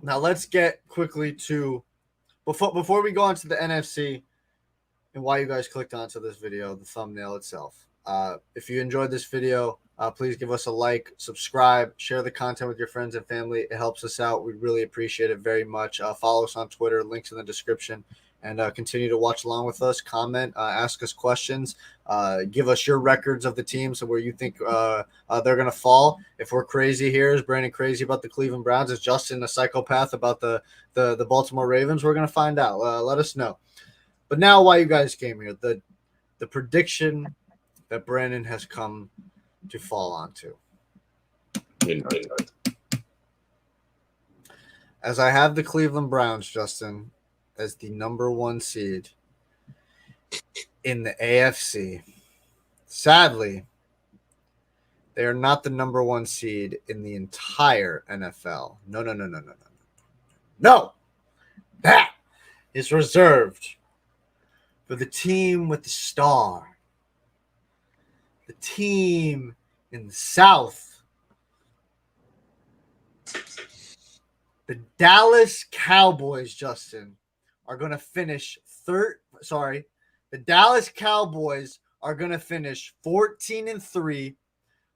Now let's get quickly to before we go on to the NFC and why you guys clicked onto this video, the thumbnail itself. If you enjoyed this video, please give us a like, subscribe, share the content with your friends and family. It helps us out. We really appreciate it very much. Follow us on Twitter, links in the description, and continue to watch along with us. Comment, ask us questions, give us your records of the teams and where you think they're going to fall. If we're crazy here, is Brandon crazy about the Cleveland Browns? Is Justin a psychopath about the Baltimore Ravens? We're going to find out. Let us know. But now, why you guys came here? The prediction that Brandon has come to fall onto. As I have the Cleveland Browns, Justin, as the number 1 seed in the AFC. Sadly, they are not the number 1 seed in the entire NFL. No. No! That is reserved for the team with the star. The team in the South. The Dallas Cowboys, Justin, are going to finish the Dallas Cowboys are going to finish 14-3,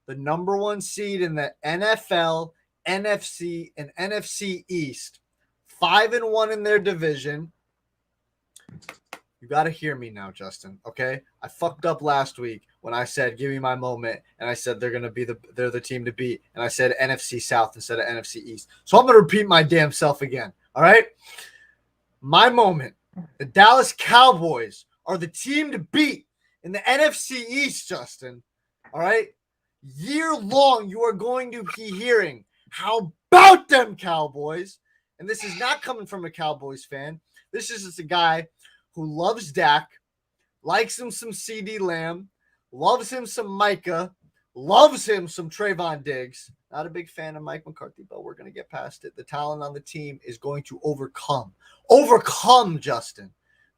the number 1 seed in the NFL, NFC, and NFC East. 5-1 in their division. You got to hear me now, Justin, okay? I fucked up last week when I said, give me my moment, and I said they're the team to beat, and I said NFC South instead of NFC East. So I'm going to repeat my damn self again, all right? My moment. The Dallas Cowboys are the team to beat in the NFC East, Justin, all right? Year long, you are going to be hearing, how about them Cowboys? And this is not coming from a Cowboys fan. This is just a guy who loves Dak, likes him some CD Lamb, loves him some Micah, loves him some Trayvon Diggs. Not a big fan of Mike McCarthy, but we're going to get past it. The talent on the team is going to overcome. Overcome, Justin.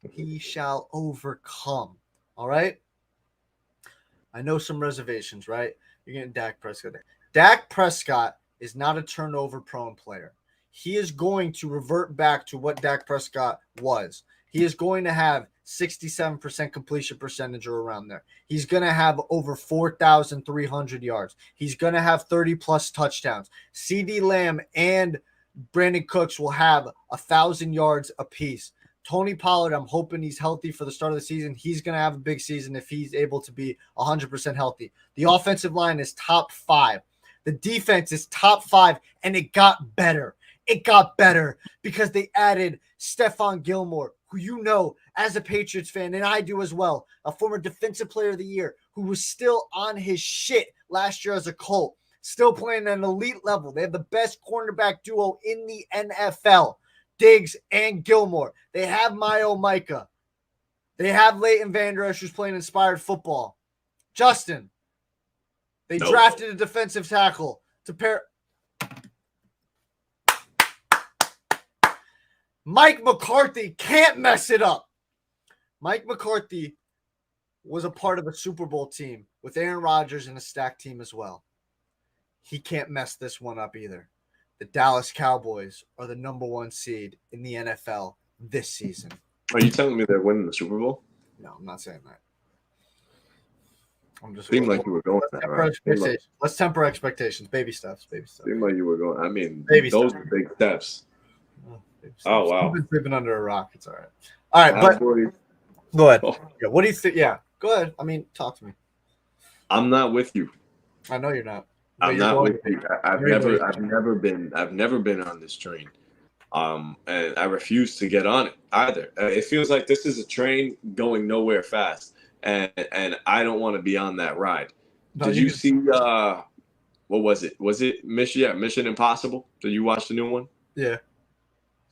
He shall overcome. All right? I know some reservations, right? You're getting Dak Prescott there. Dak Prescott is not a turnover-prone player. He is going to revert back to what Dak Prescott was. He is going to have 67% completion percentage or around there. He's going to have over 4,300 yards. He's going to have 30-plus touchdowns. CD Lamb and Brandon Cooks will have 1,000 yards apiece. Tony Pollard, I'm hoping he's healthy for the start of the season. He's going to have a big season if he's able to be 100% healthy. The offensive line is top 5. The defense is top 5, and it got better. It got better because they added Stephon Gilmore, who you know as a Patriots fan, and I do as well, a former Defensive Player of the Year who was still on his shit last year as a Colt, still playing at an elite level. They have the best cornerback duo in the NFL, Diggs and Gilmore. They have Micah. They have Leighton Vander Esch, who's playing inspired football. Justin, they drafted a defensive tackle to pair. Mike McCarthy can't mess it up. Mike McCarthy was a part of a Super Bowl team with Aaron Rodgers and a stacked team as well. He can't mess this one up either. The Dallas Cowboys are the number 1 seed in the NFL this season. Are you telling me they're winning the Super Bowl? No, I'm not saying that. I'm just seemed like you were going there, right? Let's temper expectations. Baby steps. Seemed like you were going. I mean, those are big steps. Oh, wow. You've been sleeping under a rock. It's all right. All right, but go ahead. Yeah, what do you think? Yeah, go ahead. I mean, talk to me. I'm not with you. I know you're not. I'm not with you. I've never been on this train. And I refuse to get on it either. It feels like this is a train going nowhere fast, and I don't want to be on that ride. Did you see? What was it? Was it Mission Impossible? Did you watch the new one? Yeah.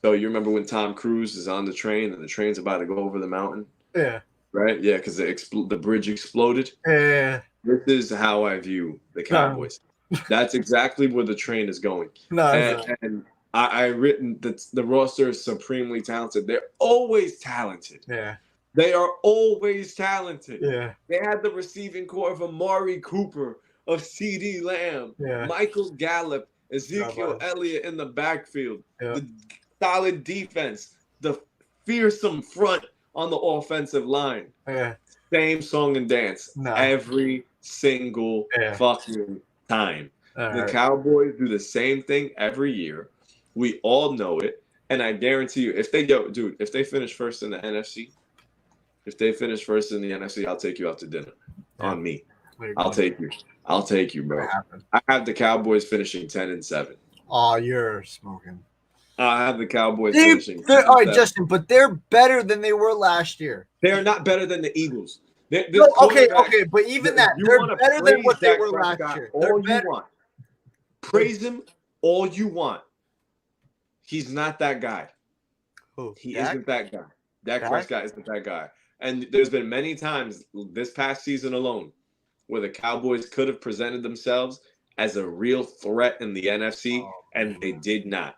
So you remember when Tom Cruise is on the train and the train's about to go over the mountain? Yeah. Right? Yeah, because the bridge exploded. Yeah. This is how I view the Cowboys. That's exactly where the train is going. And I written that the roster is supremely talented. They're always talented. Yeah. They are always talented. Yeah. They had the receiving core of Amari Cooper, of CD Lamb, Michael Gallup, Ezekiel Elliott in the backfield, Yeah. the solid defense, the fearsome front on the offensive line. Yeah. Same song and dance No. every single fucking time. The Right. Cowboys do the same thing every year. We all know it. And I guarantee you, if they finish first in the NFC, I'll take you out to dinner. On me. I'll take you, bro. I have the Cowboys finishing 10-7. Oh, you're smoking. I have the Cowboys finishing. All right, Justin, but they're better than they were last year. They're not better than the Eagles. No, okay, but even that, they're better than what they were last year. All you want. Praise him all you want. He's not that guy. Who? He isn't that guy. Dak Prescott isn't that guy. And there's been many times this past season alone where the Cowboys could have presented themselves as a real threat in the NFC, and they did not.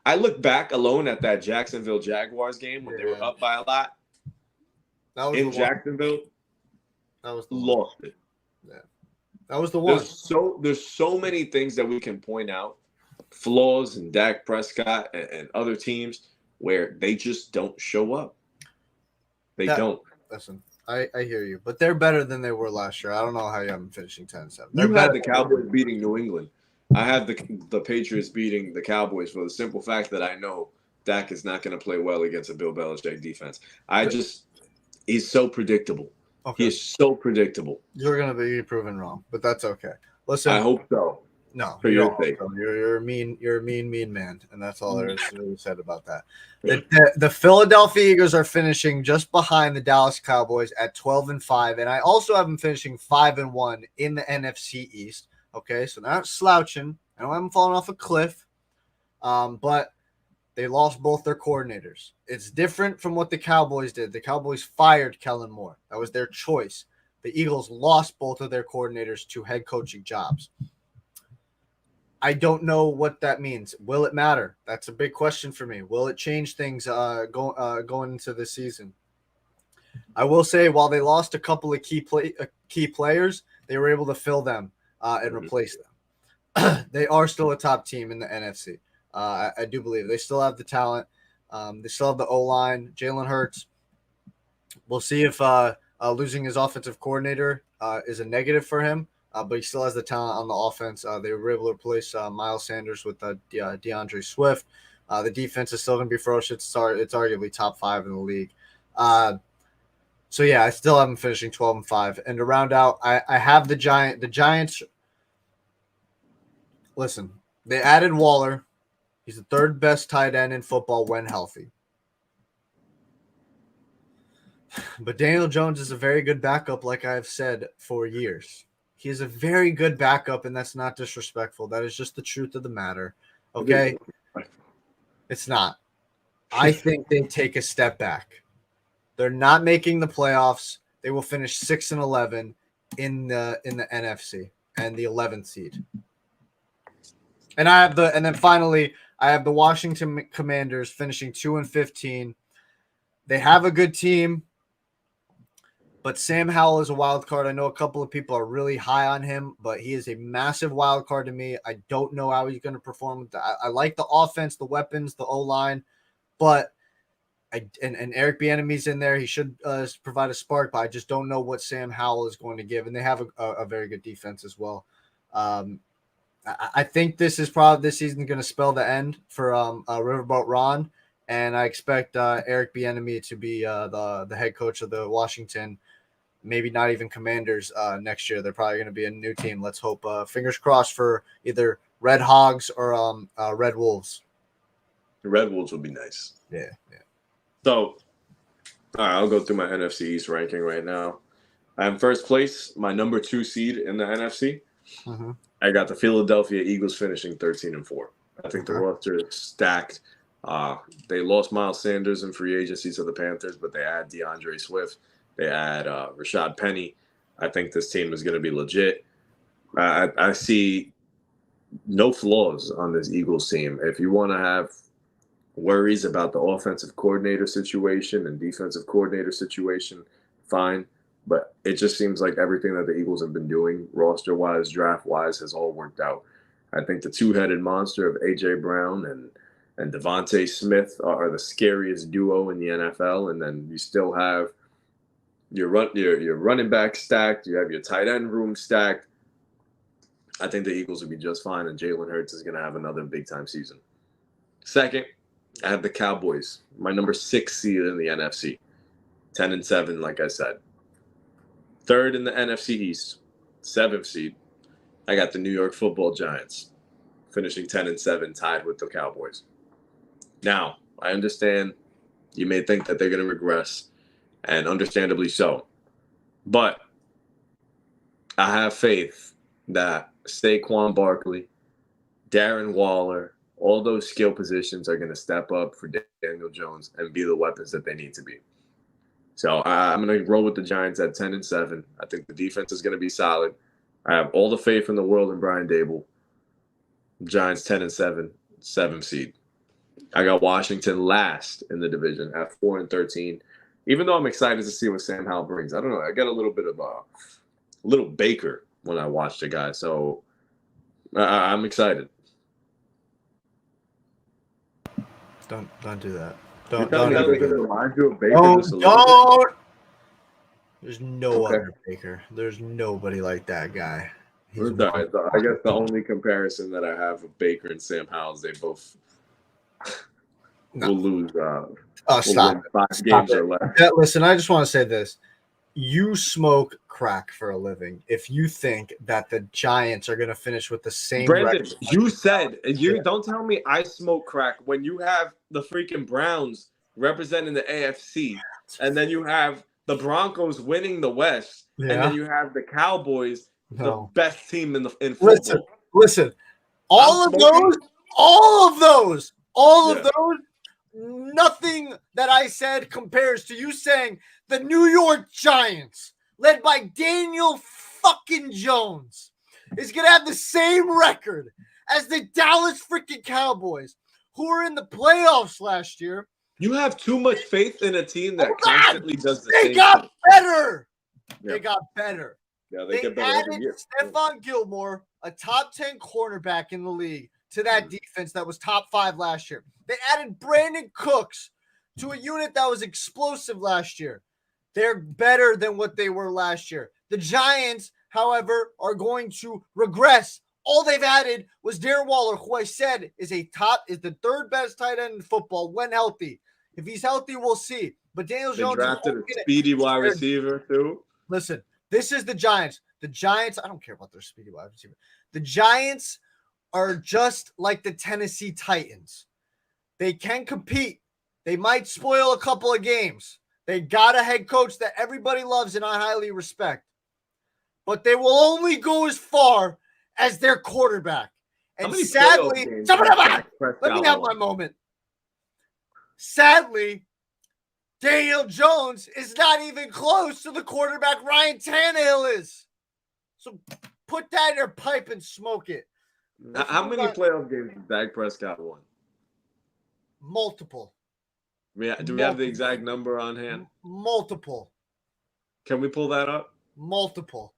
I look back alone at that Jacksonville Jaguars game when they were up by a lot. In Jacksonville, lost it. Yeah, that was the one. There's so many things that we can point out, flaws in Dak Prescott and other teams where they just don't show up. They don't. Listen, I hear you, but they're better than they were last year. I don't know how you have them finishing 10-7. You had the Cowboys beating New England. I have the Patriots beating the Cowboys for the simple fact that I know Dak is not going to play well against a Bill Belichick defense. He's so predictable. Okay. He is so predictable. You're going to be proven wrong, but that's okay. Listen, I hope so. No, for your sake. You're a mean man, and that's all there is to be said about that. The Philadelphia Eagles are finishing just behind the Dallas Cowboys at 12-5, and I also have them finishing 5-1 in the NFC East. Okay, so they're not slouching. I don't have them falling off a cliff, but they lost both their coordinators. It's different from what the Cowboys did. The Cowboys fired Kellen Moore. That was their choice. The Eagles lost both of their coordinators to head coaching jobs. I don't know what that means. Will it matter? That's a big question for me. Will it change things going into the season? I will say, while they lost a couple of key players, they were able to fill them and replace them. They are still a top team in the NFC. I do believe they still have the talent. They still have the O-line. Jalen Hurts. We'll see if losing his offensive coordinator is a negative for him. But he still has the talent on the offense. They were able to replace Miles Sanders with DeAndre Swift. The defense is still going to be ferocious. It's arguably top 5 in the league. So, yeah, I still have them finishing 12-5. And to round out, I have the Giants. Listen, they added Waller. He's the third best tight end in football when healthy. But Daniel Jones is a very good backup, like I've said for years. He is a very good backup, and that's not disrespectful. That is just the truth of the matter. Okay? It's not. I think they take a step back. They're not making the playoffs. They will finish 6-11 in the NFC and the 11th seed. And then finally, I have the Washington Commanders finishing 2-15. They have a good team. But Sam Howell is a wild card. I know a couple of people are really high on him, but he is a massive wild card to me. I don't know how he's going to perform. I like the offense, the weapons, the O-line, but and Eric Bieniemy's in there. He should provide a spark, but I just don't know what Sam Howell is going to give. And they have a very good defense as well. I think this season going to spell the end for Riverboat Ron, and I expect Eric Bieniemy to be the head coach of the Washington. Maybe not even Commanders next year. They're probably going to be a new team. Let's hope. Fingers crossed for either Red Hogs or Red Wolves. The Red Wolves would be nice. Yeah. So, all right, I'll go through my NFC East ranking right now. I'm first place, my number 2 seed in the NFC. Mm-hmm. I got the Philadelphia Eagles finishing 13-4. I think the roster is stacked. They lost Miles Sanders in free agency to the Panthers, but they add DeAndre Swift. They add Rashad Penny. I think this team is going to be legit. I see no flaws on this Eagles team. If you want to have worries about the offensive coordinator situation and defensive coordinator situation, fine. But it just seems like everything that the Eagles have been doing, roster-wise, draft-wise, has all worked out. I think the two-headed monster of A.J. Brown and Devontae Smith are the scariest duo in the NFL. And then you still have your running back stacked. You have your tight end room stacked. I think the Eagles will be just fine, and Jalen Hurts is going to have another big-time season. Second, I have the Cowboys, my number 6 seed in the NFC, 10-7, like I said. Third in the NFC East, 7th seed, I got the New York Football Giants, finishing 10-7, tied with the Cowboys. Now, I understand you may think that they're going to regress, and understandably so. But I have faith that Saquon Barkley, Darren Waller, all those skill positions are going to step up for Daniel Jones and be the weapons that they need to be. So I'm going to roll with the Giants at 10-7. I think the defense is going to be solid. I have all the faith in the world in Brian Dable. Giants 10-7, 7th seed. I got Washington last in the division at 4-13. Even though I'm excited to see what Sam Howell brings, I don't know. I got a little bit of a little Baker when I watched the guy, so I'm excited. Don't do that. Don't. There's no other Baker. There's nobody like that guy. I guess the only comparison that I have of Baker and Sam Howell is they both will lose. Stop. 5 games or less. Yeah, listen, I just want to say this. You smoke crack for a living if you think that the Giants are going to finish with the same Brandon, record. you said don't tell me I smoke crack when you have the freaking Browns representing the AFC, and then you have the Broncos winning the West, and then you have the Cowboys, the best team in football. Listen, all of those, nothing that I said compares to you saying the New York Giants, led by Daniel fucking Jones, is going to have the same record as the Dallas freaking Cowboys, who were in the playoffs last year. You have too much faith in a team that constantly does the same thing. They got better. Yeah. They got better. Yeah, they get better every year. Stephon Gilmore, a top 10 cornerback in the league, to that defense that was top 5 last year. They added Brandon Cooks to a unit that was explosive last year. They're better than what they were last year. The Giants, however, are going to regress. All they've added was Darren Waller, who I said is the 3rd best tight end in football when healthy. If he's healthy, we'll see. But Daniel Jones drafted a speedy wide receiver too. Listen, this is the Giants. The Giants, I don't care about their speedy wide receiver. The Giants are just like the Tennessee Titans. They can compete. They might spoil a couple of games. They got a head coach that everybody loves and I highly respect. But they will only go as far as their quarterback. And sadly, let me have my moment. Sadly, Daniel Jones is not even close to the quarterback Ryan Tannehill is. So put that in your pipe and smoke it. How many playoff games has Dak Prescott won? Multiple. Do we have the exact number on hand? Multiple. Can we pull that up? Multiple.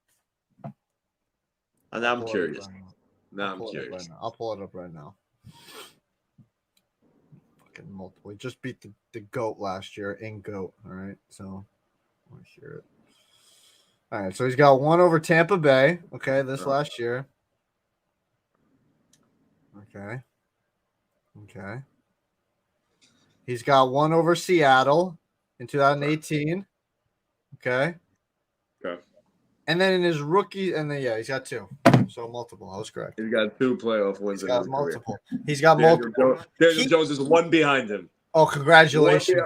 And I'm curious. Now I'm curious. I'll pull it up right now. Fucking multiple. He just beat the GOAT last year in GOAT. All right. So let me hear it. All right. So he's got 1 over Tampa Bay. Okay. This last year. Okay. He's got 1 over Seattle in 2018. Okay. And then in his rookie, he's got 2. So multiple. I was correct. He's got 2 playoff wins. He's got multiple. He's got multiple. Daniel Jones is 1 behind him. Oh, congratulations.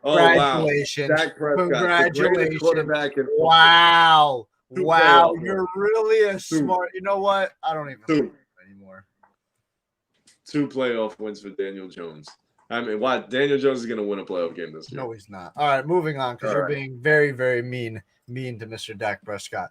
Congratulations. Dak Prescott, congratulations. Wow. You're really a smart. You know what? I don't even know anymore. 2 playoff wins for Daniel Jones. I mean, why? Daniel Jones is going to win a playoff game this year. No, he's not. All right, moving on because you're being very, very mean to Mr. Dak Prescott.